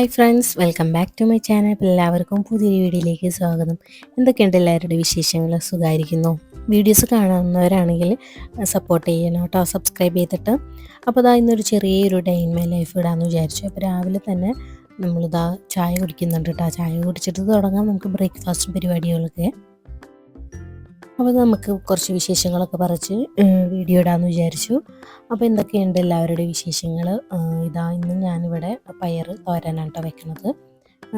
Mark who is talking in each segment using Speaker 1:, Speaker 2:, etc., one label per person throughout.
Speaker 1: Hi friends, welcome back to my channel. എല്ലാവർക്കും പുതിയൊരു വീഡിയോയിലേക്ക് സ്വാഗതം. എന്തൊക്കെയുണ്ട് എല്ലാവരുടെ വിശേഷങ്ങൾ? സുഖമായിരിക്കുന്നു. വീഡിയോസ് കാണുന്നവരാണെങ്കിൽ സപ്പോർട്ട് ചെയ്യണം കേട്ടോ, സബ്സ്ക്രൈബ് ചെയ്തിട്ട്. അപ്പോൾ ഇന്നൊരു ചെറിയൊരു ഡേ ഇൻ മൈ ലൈഫ് ഇടാമെന്ന് വിചാരിച്ചു. അപ്പോൾ രാവിലെ തന്നെ നമ്മളിതാ ചായ കുടിക്കുന്നുണ്ട് കേട്ടോ. ചായ കുടിച്ചിട്ട് തുടങ്ങാം നമുക്ക് ബ്രേക്ക്ഫാസ്റ്റ് പരിപാടികളൊക്കെ. അപ്പോൾ നമുക്ക് കുറച്ച് വിശേഷങ്ങളൊക്കെ പറിച്ച് വീഡിയോ ഇടാമെന്ന് വിചാരിച്ചു. അപ്പോൾ എന്തൊക്കെയുണ്ട് എല്ലാവരുടെ വിശേഷങ്ങൾ? ഇന്ന് ഞാനിവിടെ പയർ തോരനാണ് കേട്ടോ വെക്കുന്നത്.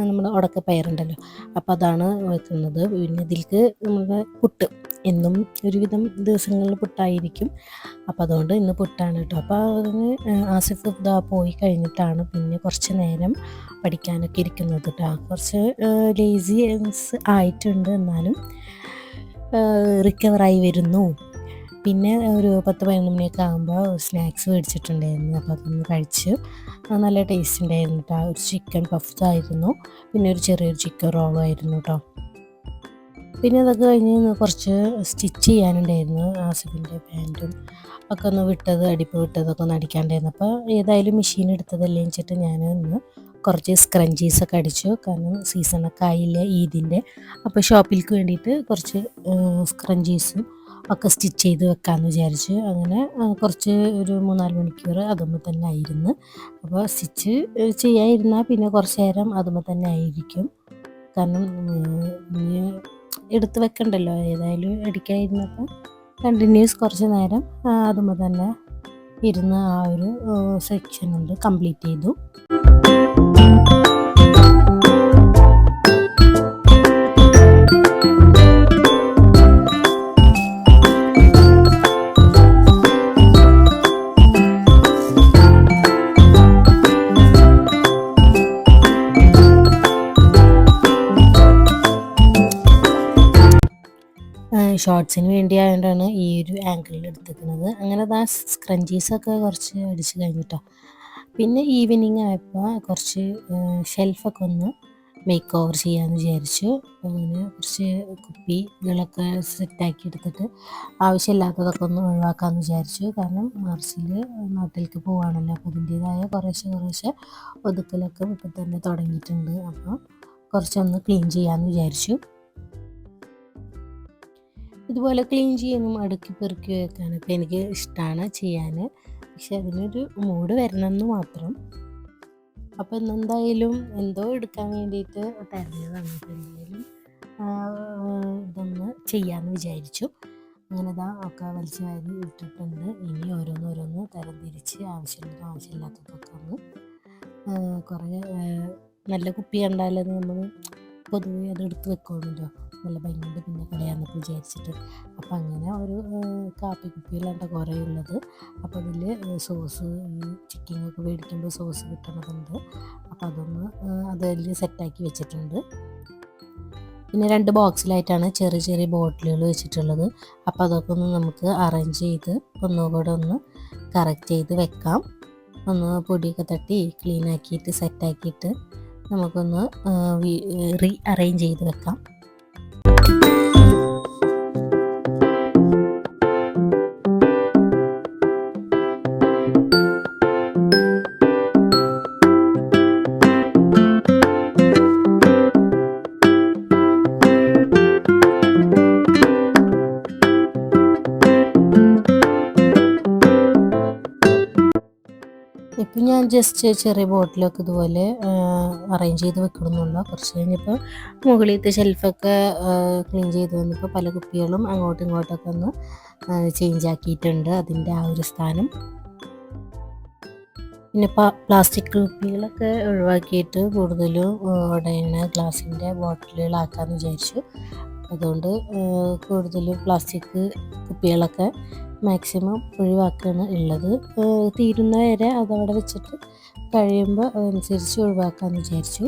Speaker 1: നമ്മുടെ ഉടക്ക പയറുണ്ടല്ലോ, അപ്പോൾ അതാണ് വെക്കുന്നത്. പിന്നെ ഇതിലേക്ക് നമ്മുടെ പുട്ട്, എന്നും ഒരുവിധം ദിവസങ്ങളിൽ പുട്ടായിരിക്കും. അപ്പോൾ അതുകൊണ്ട് ഇന്ന് പുട്ടാണ് കേട്ടോ. അപ്പോൾ അതിന് ആസിഫ് പോയി കഴിഞ്ഞിട്ടാണ് പിന്നെ കുറച്ച് നേരം പഠിക്കാനൊക്കെ ഇരിക്കുന്നത് കേട്ടോ. കുറച്ച് ലേസിയൻസ് ആയിട്ടുണ്ട്, എന്നാലും റിക്കവറായി വരുന്നു. പിന്നെ ഒരു 10-11 മണിയൊക്കെ ആകുമ്പോൾ സ്നാക്സ് മേടിച്ചിട്ടുണ്ടായിരുന്നു. അപ്പോൾ അതൊന്ന് കഴിച്ച് നല്ല ടേസ്റ്റ് ഉണ്ടായിരുന്നു കേട്ടോ. ഒരു ചിക്കൻ പഫ്സ് ആയിരുന്നു, പിന്നെ ഒരു ചെറിയൊരു ചിക്കൻ റോളും ആയിരുന്നു കേട്ടോ. പിന്നെ അതൊക്കെ കഴിഞ്ഞ് കുറച്ച് സ്റ്റിച്ച് ചെയ്യാനുണ്ടായിരുന്നു. ആസിഫിൻ്റെ പാൻറ്റും ഒക്കെ ഒന്ന് അടിപ്പ് വിട്ടതൊക്കെ ഒന്ന് അടിക്കാണ്ടായിരുന്നു. അപ്പോൾ ഏതായാലും മെഷീൻ എടുത്തതല്ലേ വെച്ചിട്ട് ഞാൻ ഇന്ന് കുറച്ച് സ്ക്രഞ്ചീസൊക്കെ അടിച്ചു. കാരണം സീസണൊക്കെ ആയില്ല ഈദിൻ്റെ. അപ്പോൾ ഷോപ്പിലേക്ക് വേണ്ടിയിട്ട് കുറച്ച് സ്ക്രഞ്ചീസും ഒക്കെ സ്റ്റിച്ച് ചെയ്ത് വെക്കാമെന്ന് വിചാരിച്ചു. അങ്ങനെ കുറച്ച് ഒരു 3-4 മണിക്കൂർ അതുമ്പോൾ തന്നെ ആയിരുന്നു. അപ്പോൾ സ്റ്റിച്ച് ചെയ്യാതിരുന്നാൽ പിന്നെ കുറച്ച് നേരം അതുമ്പോൾ തന്നെ ആയിരിക്കും. കാരണം എടുത്ത് വെക്കണ്ടല്ലോ, ഏതായാലും അടിക്കാതിരുന്നപ്പോൾ കണ്ടിന്യൂസ് കുറച്ച് നേരം അതുമ്പോൾ തന്നെ ഇരുന്ന് ആ ഒരു സെക്ഷൻ കൊണ്ട് കംപ്ലീറ്റ് ചെയ്തു. ഷോർട്സിന് വേണ്ടി ആയതുകൊണ്ടാണ് ഈ ഒരു ആംഗിളിൽ എടുത്തിരിക്കുന്നത്. അങ്ങനെ സ്ക്രഞ്ചീസൊക്കെ കുറച്ച് അടിച്ച് കഴിഞ്ഞിട്ടോ. പിന്നെ ഈവനിങ് ആയപ്പോൾ കുറച്ച് ഷെൽഫൊക്കെ ഒന്ന് മേക്ക് ഓവർ ചെയ്യാമെന്ന് വിചാരിച്ചു. അങ്ങനെ കുറച്ച് കുപ്പികളൊക്കെ സെറ്റാക്കി എടുത്തിട്ട് ആവശ്യമില്ലാത്തതൊക്കെ ഒന്ന് ഒഴിവാക്കാമെന്ന് വിചാരിച്ചു. കാരണം മാർച്ചിൽ നാട്ടിലേക്ക് പോവുകയാണല്ലോ, അപ്പോൾ അതിൻ്റേതായ കുറേശ്ശെ ഒതുക്കലൊക്കെ ഇപ്പം തന്നെ തുടങ്ങിയിട്ടുണ്ട്. അപ്പോൾ കുറച്ചൊന്ന് ക്ലീൻ ചെയ്യാമെന്ന് വിചാരിച്ചു. ഇതുപോലെ ക്ലീൻ ചെയ്യാനും അടുക്കി പെറുക്കി വെക്കാനൊക്കെ എനിക്ക് ഇഷ്ടമാണ് ചെയ്യാൻ. പക്ഷെ അതിനൊരു മൂഡ് വരണമെന്ന് മാത്രം. അപ്പോൾ എന്തായാലും എന്തോ എടുക്കാൻ വേണ്ടിയിട്ട് തരുന്നതാണ്. എന്തായാലും ഇതൊന്ന് ചെയ്യാമെന്ന് വിചാരിച്ചു. അങ്ങനെ ഒക്കെ വലിച്ചു വാരി ഇട്ടിട്ടുണ്ട്. ഇനി ഓരോന്നോരോന്ന് തരംതിരിച്ച് ആവശ്യമില്ലാത്തതൊക്കെ ഒന്ന് കുറേ നല്ല കുപ്പി കണ്ടാലത് നമ്മൾ പൊതുവെ അത് എടുത്ത് വെക്കണമല്ലോ, നല്ല ഭംഗിയുണ്ട് പിന്നെ കളയാന്നൊക്കെ വിചാരിച്ചിട്ട്. അപ്പോൾ അങ്ങനെ ഒരു കാപ്പി കുപ്പിയിലാണ് കുറേ ഉള്ളത്. അപ്പോൾ അതിൽ സോസ്, ചിക്കനൊക്കെ മേടിക്കുമ്പോൾ സോസ് കിട്ടണതുണ്ട്. അപ്പോൾ അതൊന്ന് അതിൽ സെറ്റാക്കി വെച്ചിട്ടുണ്ട്. പിന്നെ 2 ബോക്സിലായിട്ടാണ് ചെറിയ ബോട്ടിലുകൾ വെച്ചിട്ടുള്ളത്. അപ്പോൾ അതൊക്കെ ഒന്ന് നമുക്ക് അറേഞ്ച് ചെയ്ത് ഒന്നുകൂടെ ഒന്ന് കറക്റ്റ് ചെയ്ത് വെക്കാം. ഒന്ന് പൊടിയൊക്കെ തട്ടി ക്ലീൻ ആക്കിയിട്ട് സെറ്റാക്കിയിട്ട് നമുക്കൊന്ന് റീ അറേഞ്ച് ചെയ്ത് വെക്കാം. ഇപ്പം ഞാൻ ജസ്റ്റ് ചെറിയ ബോട്ടിലൊക്കെ ഇതുപോലെ അറേഞ്ച് ചെയ്ത് വെക്കണമെന്നുള്ള. കുറച്ച് കഴിഞ്ഞപ്പോൾ മുകളിലത്തെ ഷെൽഫൊക്കെ ക്ലീൻ ചെയ്ത് വന്നപ്പോൾ പല കുപ്പികളും അങ്ങോട്ടും ഇങ്ങോട്ടൊക്കെ ഒന്ന് ചേഞ്ച് ആക്കിയിട്ടുണ്ട് അതിൻ്റെ ആ ഒരു സ്ഥാനം. പിന്നെ പ്ലാസ്റ്റിക് കുപ്പികളൊക്കെ ഒഴിവാക്കിയിട്ട് കൂടുതലും ഉടയണ ഗ്ലാസിൻ്റെ ബോട്ടിലുകളാക്കാമെന്ന് വിചാരിച്ചു. അതുകൊണ്ട് കൂടുതലും പ്ലാസ്റ്റിക് കുപ്പികളൊക്കെ മാക്സിമം ഒഴിവാക്കുകയാണ് ഉള്ളത്. തീരുന്ന വരെ അതവിടെ വെച്ചിട്ട് കഴിയുമ്പോൾ അതനുസരിച്ച് ഒഴിവാക്കാമെന്ന് വിചാരിച്ചു.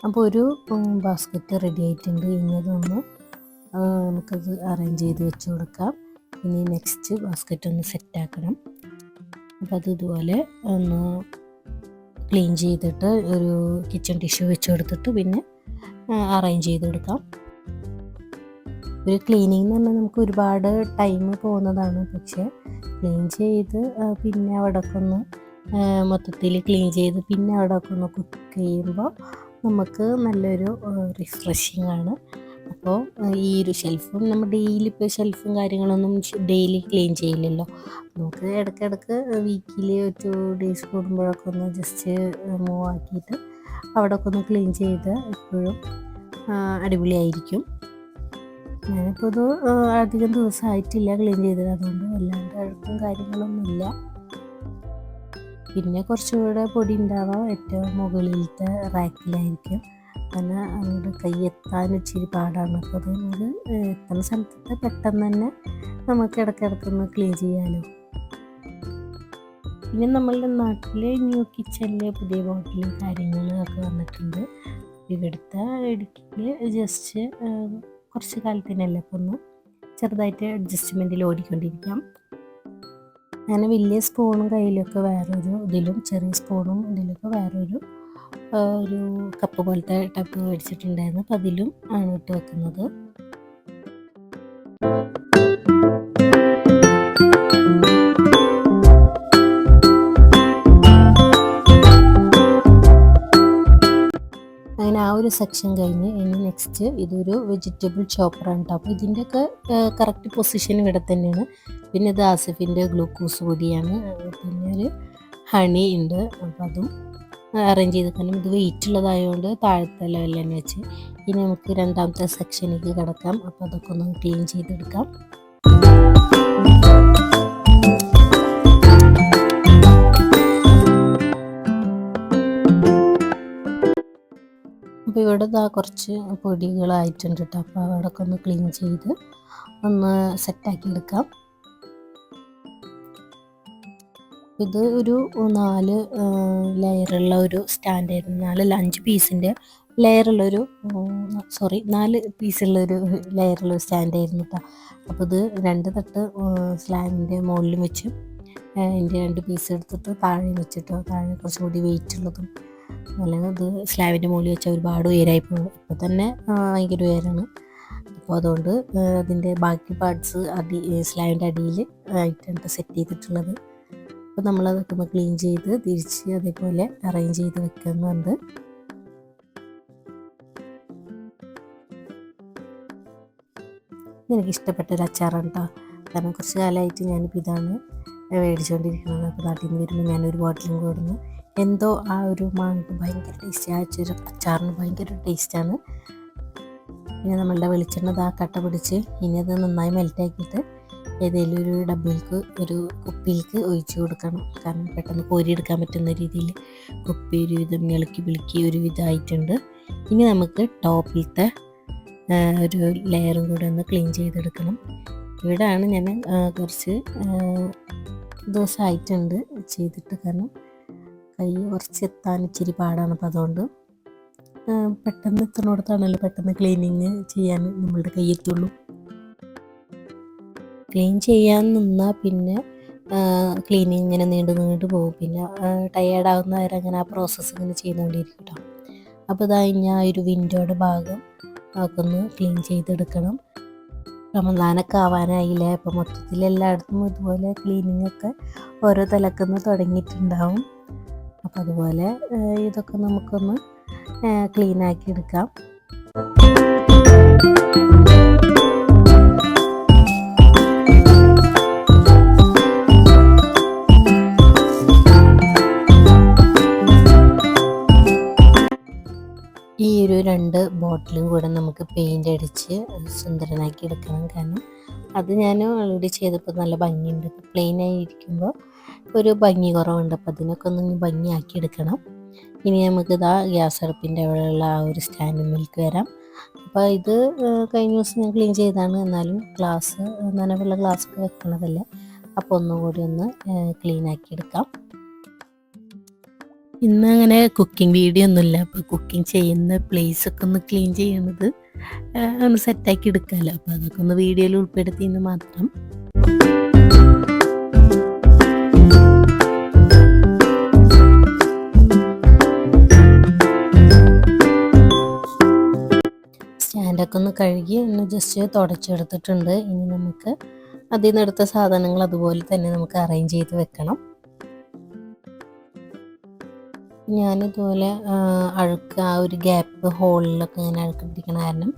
Speaker 1: അപ്പോൾ ഒരു ബാസ്ക്കറ്റ് റെഡി ആയിട്ടുണ്ട്. ഇനി അതൊന്ന് നമുക്കത് അറേഞ്ച് ചെയ്ത് വെച്ച് കൊടുക്കാം. ഇനി നെക്സ്റ്റ് ബാസ്ക്കറ്റ് ഒന്ന് സെറ്റാക്കണം. അപ്പോൾ അത് ഇതുപോലെ ഒന്ന് ക്ലീൻ ചെയ്തിട്ട് ഒരു കിച്ചൺ ടിഷ്യൂ വെച്ച് കൊടുത്തിട്ട് പിന്നെ അറേഞ്ച് ചെയ്തെടുക്കാം. ഒരു ക്ലീനിങ് എന്ന് പറഞ്ഞാൽ നമുക്ക് ഒരുപാട് ടൈം പോകുന്നതാണ്. പക്ഷേ ക്ലീൻ ചെയ്ത് പിന്നെ അവിടെയൊക്കെ ഒന്ന് മൊത്തത്തിൽ ക്ലീൻ ചെയ്ത് പിന്നെ അവിടെയൊക്കെ ഒന്ന് കുക്ക് ചെയ്യുമ്പോൾ നമുക്ക് നല്ലൊരു റിഫ്രഷിങ് ആണ്. അപ്പോൾ ഈ ഒരു ഷെൽഫും നമ്മൾ ഡെയിലി ഇപ്പോൾ ഷെൽഫും കാര്യങ്ങളൊന്നും ഡെയിലി ക്ലീൻ ചെയ്യില്ലല്ലോ. നമുക്ക് ഇടയ്ക്കിടയ്ക്ക് വീക്കിലി 2 days കൂടുമ്പോഴൊക്കെ ഒന്ന് ജസ്റ്റ് മൂവ് ആക്കിയിട്ട് അവിടെയൊക്കെ ഒന്ന് ക്ലീൻ ചെയ്ത് എപ്പോഴും അടിപൊളിയായിരിക്കും. ഞാനിപ്പോൾ ഇത് അധികം ദിവസമായിട്ടില്ല ക്ലീൻ ചെയ്തത്, അതുകൊണ്ട് വല്ലാണ്ട് അഴുക്കും കാര്യങ്ങളൊന്നുമില്ല. പിന്നെ കുറച്ചുകൂടെ പൊടി ഉണ്ടാവാം ഏറ്റവും മുകളിലത്തെ റാക്കിലായിരിക്കും. അങ്ങനെ അങ്ങോട്ട് കൈ എത്താൻ ഇച്ചിരി പാടാണ്. അപ്പോൾ അത് നമുക്ക് എത്തുന്ന സ്ഥലത്ത് പെട്ടെന്ന് തന്നെ നമുക്ക് ഇടയ്ക്കിടയ്ക്കൊന്ന് ക്ലീൻ ചെയ്യാമല്ലോ. പിന്നെ നമ്മളുടെ നാട്ടിൽ ന്യൂ കിച്ചണിൽ പുതിയ ബോട്ടിലും കാര്യങ്ങളൊക്കെ വന്നിട്ടുണ്ട്. ഇവിടുത്തെ ഇടുക്കിയിൽ ജസ്റ്റ് കുറച്ച് കാലത്തിനല്ലേ അപ്പോൾ ഒന്ന് ചെറുതായിട്ട് അഡ്ജസ്റ്റ്മെൻറ്റിൽ ഓടിക്കൊണ്ടിരിക്കാം. അങ്ങനെ വലിയ സ്പൂണും കയ്യിലൊക്കെ വേറൊരു ഇതിലും ചെറിയ സ്പൂണും ഇതിലൊക്കെ വേറൊരു ഒരു കപ്പ് പോലത്തെ ടപ്പ് മേടിച്ചിട്ടുണ്ടായിരുന്നു. അപ്പോൾ അതിലും ആണ് ഇട്ട് വെക്കുന്നത്. അങ്ങനെ ആ ഒരു സെക്ഷൻ കഴിഞ്ഞ് ഇനി നെക്സ്റ്റ് ഇതൊരു വെജിറ്റബിൾ ചോപ്പറാണ് കേട്ടോ. അപ്പോൾ ഇതിൻ്റെയൊക്കെ കറക്റ്റ് പൊസിഷൻ ഇവിടെ തന്നെയാണ്. പിന്നെ ഇത് ആസിഫിൻ്റെ ഗ്ലൂക്കോസ് പൊടിയാണ്. പിന്നെ ഒരു ഹണി ഉണ്ട്, അപ്പോൾ അതും അറേഞ്ച് ചെയ്ത് കാരണം ഇത് വെയിറ്റ് ഉള്ളതായതുകൊണ്ട് താഴത്തെ ലെവലിൽ തന്നെ വെച്ച് ഇനി നമുക്ക് രണ്ടാമത്തെ സെക്ഷനിലേക്ക് കിടക്കാം. അപ്പോൾ അതൊക്കെ ഒന്ന് ക്ലീൻ ചെയ്തെടുക്കാം. അപ്പോൾ ഇവിടെ കുറച്ച് പൊടികളായിട്ടുണ്ട് കേട്ടോ. അപ്പോൾ അവിടെയൊക്കെ ഒന്ന് ക്ലീൻ ചെയ്ത് ഒന്ന് സെറ്റാക്കി എടുക്കാം. ഇത് ഒരു 4 ലെയറുള്ള ഒരു സ്റ്റാൻഡായിരുന്നു. 5 പീസിൻ്റെ ലെയറുള്ളൊരു 4 പീസുള്ളൊരു ലെയറുള്ള സ്റ്റാൻഡായിരുന്നു കേട്ടോ. അപ്പോൾ ഇത് 2 തട്ട് സ്ലാബിൻ്റെ മുകളിലും വെച്ച് അതിൻ്റെ 2 പീസ് എടുത്തിട്ട് താഴെ വെച്ചിട്ടോ. താഴെ കുറച്ചും കൂടി വെയിറ്റ് ഉള്ളതും, അല്ലെങ്കിൽ ഇത് സ്ലാബിൻ്റെ മുകളിൽ വെച്ചാൽ ഒരുപാട് ഉയരായി പോകും. ഇപ്പോൾ തന്നെ ഭയങ്കര ഉയരാണ്. അപ്പോൾ അതുകൊണ്ട് അതിൻ്റെ ബാക്കി പാർട്സ് സ്ലാബിൻ്റെ അടിയിൽ ആയിട്ടാണ് സെറ്റ് ചെയ്തിട്ടുള്ളത്. അപ്പോൾ നമ്മളതൊക്കെ ഒന്ന് ക്ലീൻ ചെയ്ത് തിരിച്ച് അതേപോലെ അറേഞ്ച് ചെയ്ത് വെക്കുന്നുണ്ട്. എനിക്ക് ഇഷ്ടപ്പെട്ടൊരു അച്ചാറാണ് കേട്ടോ. കാരണം കുറച്ച് കാലമായിട്ട് ഞാനിപ്പോൾ ഇതാണ് മേടിച്ചുകൊണ്ടിരിക്കുന്നത്. അപ്പോൾ നാട്ടിൽ നിന്ന് വരുമ്പോൾ ഞാനൊരു ബോട്ടിലും കൊടുന്നു. എന്തോ ആ ഒരു മാങ്ങ ഭയങ്കര ടേസ്റ്റ്, ആ ഒരു അച്ചാറിന് ഭയങ്കര ടേസ്റ്റാണ്. പിന്നെ നമ്മളുടെ വെളിച്ചെണ്ണ കട്ട പിടിച്ച് ഇനി അത് നന്നായി മെൽറ്റാക്കിയിട്ട് ഏതെങ്കിലും ഒരു ഡബ്ബയിലേക്ക് ഒരു കുപ്പിയിലേക്ക് ഒഴിച്ച് കൊടുക്കണം. കാരണം പെട്ടെന്ന് കോരിയെടുക്കാൻ പറ്റുന്ന രീതിയിൽ കുപ്പി ഒരുവിധം ഇളക്കി വിളിക്കി ഒരു വിധമായിട്ടുണ്ട്. ഇനി നമുക്ക് ടോപ്പിലത്തെ ഒരു ലെയറും കൂടെ ഒന്ന് ക്ലീൻ ചെയ്തെടുക്കണം. ഇവിടെയാണ് ഞാൻ കുറച്ച് ദിവസമായിട്ടുണ്ട് ചെയ്തിട്ട്, കാരണം കൈ കുറച്ച് എത്താൻ ഇച്ചിരി പാടാണ്. അപ്പോൾ അതുകൊണ്ട് പെട്ടെന്ന് എത്തുന്നിടത്താണല്ലോ പെട്ടെന്ന് ക്ലീനിങ് ചെയ്യാൻ നമ്മളുടെ കയ്യെത്തുള്ളൂ. ക്ലീൻ ചെയ്യാൻ നിന്നാൽ പിന്നെ ക്ലീനിങ് ഇങ്ങനെ നീണ്ടു പോകും. പിന്നെ ടയേർഡാവുന്നവരെ അങ്ങനെ ആ പ്രോസസ്സ് ഇങ്ങനെ ചെയ്തുകൊണ്ടിരിക്കും കേട്ടോ. അപ്പോൾ ഇതാ ഞാൻ ഒരു വിൻഡോയുടെ ഭാഗം ഒക്കെ ഒന്ന് ക്ലീൻ ചെയ്തെടുക്കണം. റമദാനൊക്കെ ആവാനായില്ലേ, അപ്പോൾ മൊത്തത്തിൽ എല്ലായിടത്തും ഇതുപോലെ ക്ലീനിങ്ങൊക്കെ ഓരോ തലക്കുന്ന് തുടങ്ങിയിട്ടുണ്ടാവും. അപ്പോൾ അതുപോലെ ഇതൊക്കെ നമുക്കൊന്ന് ക്ലീനാക്കി എടുക്കാം. ഈ ഒരു 2 ബോട്ടിലും കൂടെ നമുക്ക് പെയിൻ്റ് അടിച്ച് സുന്ദരനാക്കി എടുക്കണം. കാരണം അത് ഞാൻ ഓൾറെഡി ചെയ്തപ്പോൾ നല്ല ഭംഗിയുണ്ട്. പ്ലെയിൻ ആയിരിക്കുമ്പോൾ ഒരു ഭംഗി കുറവുണ്ട്. അപ്പോൾ അതിനൊക്കെ ഒന്ന് ഭംഗിയാക്കി എടുക്കണം. ഇനി നമുക്ക് ഗ്യാസ് അടുപ്പിൻ്റെ അവിടെയുള്ള ആ ഒരു സ്റ്റാൻഡിലേക്ക് വരാം. അപ്പോൾ ഇത് കഴിഞ്ഞ ദിവസം ഞാൻ ക്ലീൻ ചെയ്തതാണ്. എന്നാലും ഗ്ലാസ് നനവുള്ള ഗ്ലാസ്സൊക്കെ വെക്കണതല്ലേ, അപ്പോൾ ഒന്നുകൂടി ഒന്ന് ക്ലീനാക്കി എടുക്കാം. ഇന്ന് അങ്ങനെ കുക്കിംഗ് വീഡിയോ ഒന്നുമില്ല. അപ്പോൾ കുക്കിംഗ് ചെയ്യുന്ന പ്ലേസൊക്കെ ഒന്ന് ക്ലീൻ ചെയ്യണത് ഒന്ന് സെറ്റാക്കി എടുക്കാമല്ലോ. അപ്പോൾ അതൊക്കെ ഒന്ന് വീഡിയോയിൽ ഉൾപ്പെടുത്തിയെന്ന് മാത്രം. പാത്രമൊക്കെ ഒന്ന് കഴുകി ഒന്ന് ജസ്റ്റ് തുടച്ചെടുത്തിട്ടുണ്ട്. ഇനി നമുക്ക് അതിൽ നിന്ന് എടുത്ത സാധനങ്ങൾ അതുപോലെ തന്നെ നമുക്ക് അറേഞ്ച് ചെയ്ത് വെക്കണം. ഞാനിതുപോലെ അഴുക്ക് ആ ഒരു ഗ്യാപ്പ് ഹോളിലൊക്കെ ഇങ്ങനെ അഴുക്കിട്ടിരിക്കണ കാരണം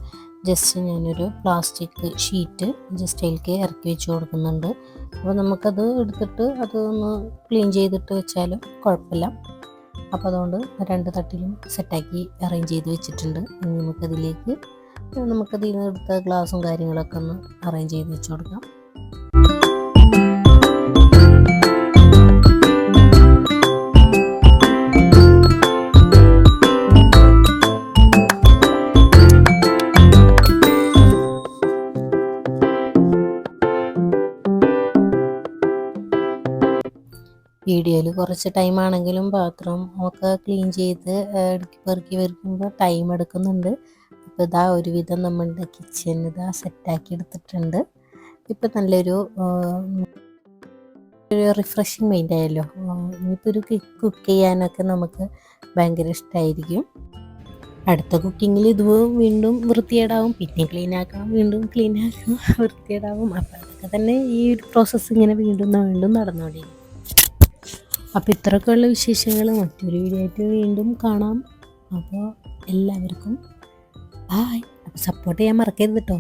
Speaker 1: ജസ്റ്റ് ഞാനൊരു പ്ലാസ്റ്റിക് ഷീറ്റ് ജസ്റ്റ് അതിലേക്ക് ഇറക്കി വെച്ച് കൊടുക്കുന്നുണ്ട്. അപ്പോൾ നമുക്കത് എടുത്തിട്ട് അതൊന്ന് ക്ലീൻ ചെയ്തിട്ട് വെച്ചാലും കുഴപ്പമില്ല. അപ്പോൾ അതുകൊണ്ട് 2 തട്ടിലും സെറ്റാക്കി അറേഞ്ച് ചെയ്ത് വെച്ചിട്ടുണ്ട്. ഇനി നമുക്കതിൽ നിന്ന് എടുത്ത ഗ്ലാസും കാര്യങ്ങളൊക്കെ ഒന്ന് അറേഞ്ച് ചെയ്ത് വെച്ച് കൊടുക്കാം. വീഡിയോയിൽ കുറച്ച് ടൈമാണെങ്കിലും പാത്രം ഒക്കെ ക്ലീൻ ചെയ്ത് പെറുക്കി വരുമ്പോൾ ടൈം എടുക്കുന്നുണ്ട്. അപ്പോൾ ഇതാ ഒരുവിധം നമ്മളുടെ കിച്ചൺ ഇതാ സെറ്റാക്കി എടുത്തിട്ടുണ്ട്. ഇപ്പം നല്ലൊരു റിഫ്രഷിങ് മൈൻഡ് ആയല്ലോ. ഇനിയിപ്പോൾ ഒരു കുക്ക് ചെയ്യാനൊക്കെ നമുക്ക് ഭയങ്കര ഇഷ്ടമായിരിക്കും. അടുത്ത കുക്കിങ്ങിൽ ഇത് വീണ്ടും വൃത്തികേടാവും, പിന്നെ ക്ലീൻ ആക്കണം, വീണ്ടും ക്ലീൻ ആക്കണം, വൃത്തികേടാവും. അപ്പോൾ അതൊക്കെ തന്നെ ഈ ഒരു പ്രോസസ്സ് ഇങ്ങനെ വീണ്ടും നടന്നുകൊണ്ടിരിക്കും. അപ്പോൾ ഇത്രയൊക്കെയുള്ള വിശേഷങ്ങൾ മറ്റൊരു വീഡിയോ ആയിട്ട് വീണ്ടും കാണാം. അപ്പോൾ എല്ലാവർക്കും ബായ്. അപ്പോൾ സപ്പോർട്ട് ചെയ്യാൻ മറക്കരുത് കേട്ടോ.